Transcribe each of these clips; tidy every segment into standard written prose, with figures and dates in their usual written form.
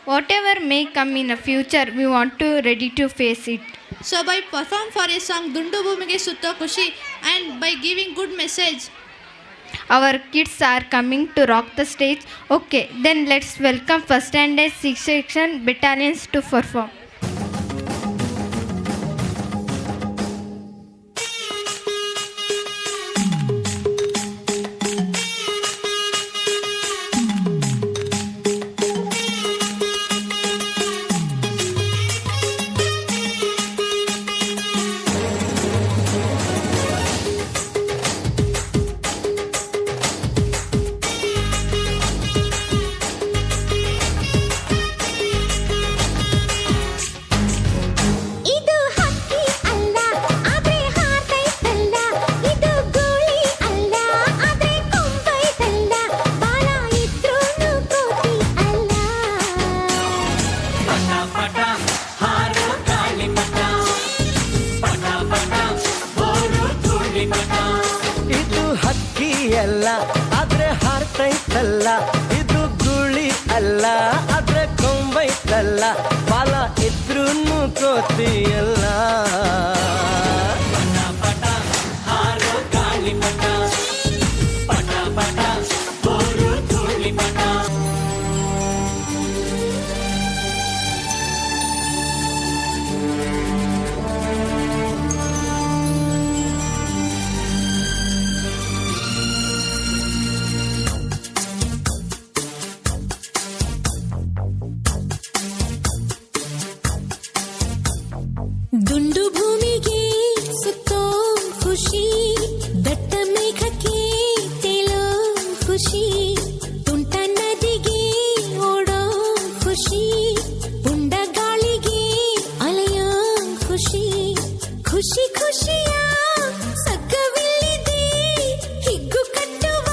Whatever may come in the future, we want to ready to face it. So by perform for a song Dundu Bhumige Sutto Kushi and by giving good message. Our kids are coming to rock the stage. Okay, then let's welcome first standard 6th section battalions to perform. ಆದ್ರೆ ಹಾರ್ತೈತಲ್ಲ, ಇದು ಗುಳಿ ಅಲ್ಲ, ಆದ್ರೆ ಕೊಂಬೈತಲ್ಲ, ಬಾಲ ಇದ್ರೂನು ಕೋತಿಯಲ್ಲ. ಪಟ ಪಟ ಹಾರೋ ಗಾಳಿ ಪಟ, ಪಟ ಪಟ ಬೋರು ಧೂಳಿ ಪಟ. ದುಂಡು ಭೂಮಿಗೆ ಸುತ್ತೋ ಖುಷಿ, ದಟ್ಟ ಮೇಘಕ್ಕೆ ತೇಲೋ ಖುಷಿ, ತುಂಟ ನದಿಗೆ ಓಡೋ ಖುಷಿ, ಪುಂಡ ಗಾಳಿಗೆ ಅಲೆಯೋ ಖುಷಿ, ಖುಷಿ ಖುಷಿಯ ಸಗ್ಗವಿಲ್ಲಿದೆ, ಹಿಗ್ಗು ಕಟ್ಟುವ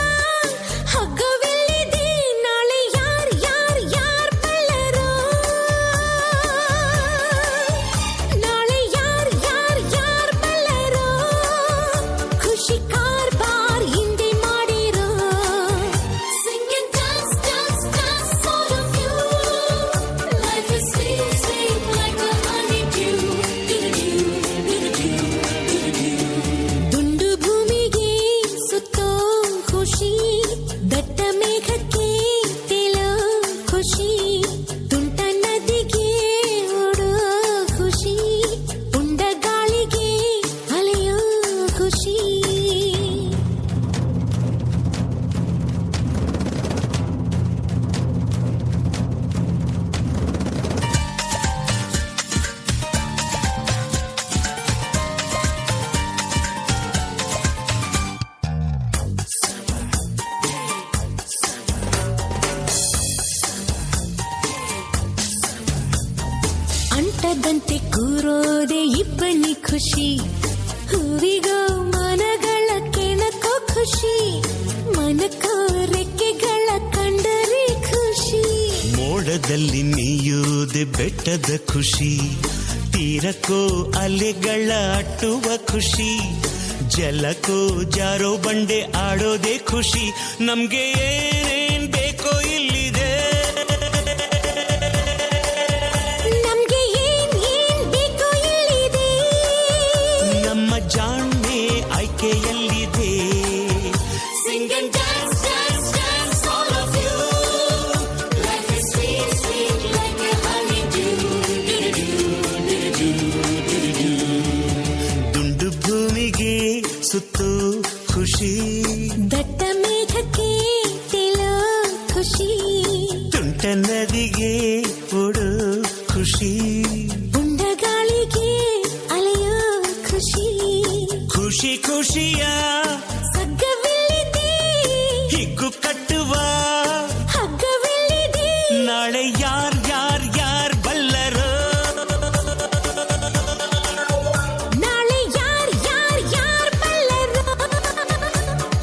ಹಗ್ಗವಿಲ್ಲಿದೆ, ನಾಳೆ ಯಾರ್ ಯಾರ್ ಯಾರ್ ಬಲ್ಲರೋ, ನಾಳೆ ಯಾರ್ ಯಾರ್ ಯಾರ್ ಬಲ್ಲರೋ, ಖುಷಿ ಕಾರ್ಬಾರ್ ಹಿಂದೆ ಮಾಡಿರೋ. Sing and dance, dance, dance, all of you. Life is sweet, sweet like a honeydew. ದುಂಡು ಭೂಮಿಗೆ ಸುತ್ತೋ ಖುಷಿ, ದಟ್ಟ ಮೇಘಕ್ಕೆ ತೇಲೋ ಖುಷಿ, ತುಂಟ ನದಿಗೆ ಓಡೋ ಖುಷಿ, ಪುಂಡ ಗಾಳಿಗೆ ಅಲೆಯೋ ಖುಷಿ. ಅಂಟದಂತೆ ಕೂರೋದೆ ಇಬ್ಬನಿ ಖುಷಿ, ಹೂವಿಗೋ ಮನಗಳ ಕೆಣಕೋ ಖುಷಿ, ಮನಕೋ ರೆಕ್ಕೆಗಳ ಕಂಡರೆ ಖುಷಿ. ಮೋಡದಲ್ಲಿ ನೀಯೋದೆ ಬೆಟ್ಟದ ಖುಷಿ, ತೀರಕ್ಕೋ ಅಲೆಗಳ ಅಟ್ಟುವ ಖುಷಿ, ಜಲಕ್ಕೋ ಜಾರೋ ಬಂಡೆ ಆಡೋದೆ ಖುಷಿ. ನಮ್ಗೆ ಏನೇನ್ ಬೇಕೋ ಇಲ್ಲಿದೆ, ನಮ್ಗೆ ಏನ್ ಏನ್ ಬೇಕೋ ಇಲ್ಲಿದೆ, ನಮ್ಮ ಜಾಣ್ಮೆ ಆಯ್ಕೆಯಲ್ಲಿದೆ. Sing and dance, dance, dance, all of you. Life is sweet, sweet like a honeydew. ದುಂಡು ಭೂಮಿಗೆ ಸುತ್ತೋ ಖುಷಿ, ದಟ್ಟ ಮೇಘಕ್ಕೆ ತೇಲೋ ಖುಷಿ, ತುಂಟ ನದಿಗೆ ಓಡೋ ಖುಷಿ, ಪುಂಡ ಗಾಳಿಗೆ ಅಲೆಯೋ ಖುಷಿ, ಖುಷಿ ಖುಷಿಯ ಸಗ್ಗವಿಲ್ಲಿದೆ, ಹಿಗ್ಗು ಕಟ್ಟುವ ಹಗ್ಗವಿಲ್ಲಿದೆ, ನಾಳೆ ಯಾರ್ ಯಾರ್ ಯಾರ್ ಬಲ್ಲರೋ, ನಾಳೆ ಯಾರ್ ಯಾರ್ ಯಾರ್ ಬಲ್ಲರೋ,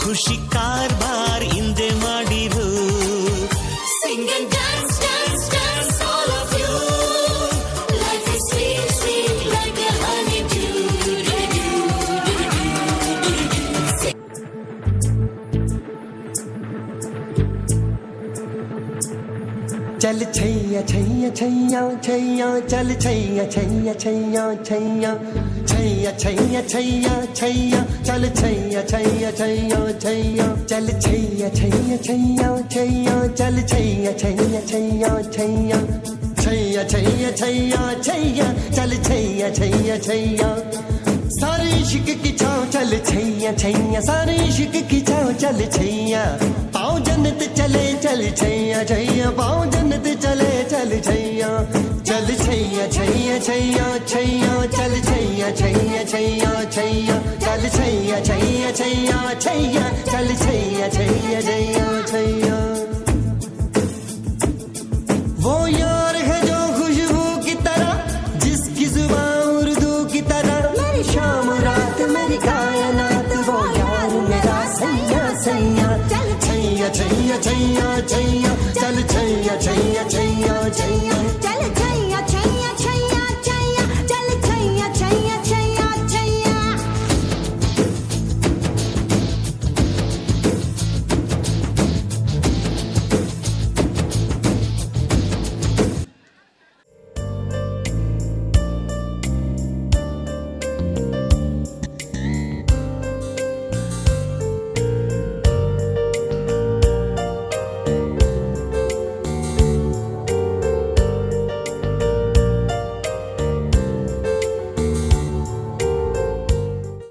ಖುಷಿ ಕಾರ್ಬಾರ್ ಹಿಂದೆ ಮಾಡಿರೋ. Sing and dance, dance, dance, all of you. Life is sweet, sweet like a honeydew. चल छैया छैया छैया छैया छैया चल छैया छैया छैया छैया छैया छैया छैया छैया चल छैया छैया छैया छैया चल छैया छैया छैया छैया चल छैया छैया छैया छैया छैया छैया छैया छैया चल छैया छैया छैया सारे इश्क की छाँव चल छैया छैया सारे इश्क की छाँव चल छैया पाँव जन्नत चले चल छैया छैया पाँव जन्नत चले चल छैया चल छैया छैया छैया छैया चल छैया छैया छैया छैया चल छैया छैया छैया छैया चल छैया छैया छैया छैया वो यार है जो खुशबू की तरह जिसकी जुबां उर्दू की तरह मेरी शाम रात मेरी कायनात वो यार मेरा सैया सैया चल छैया छैया छैया छैया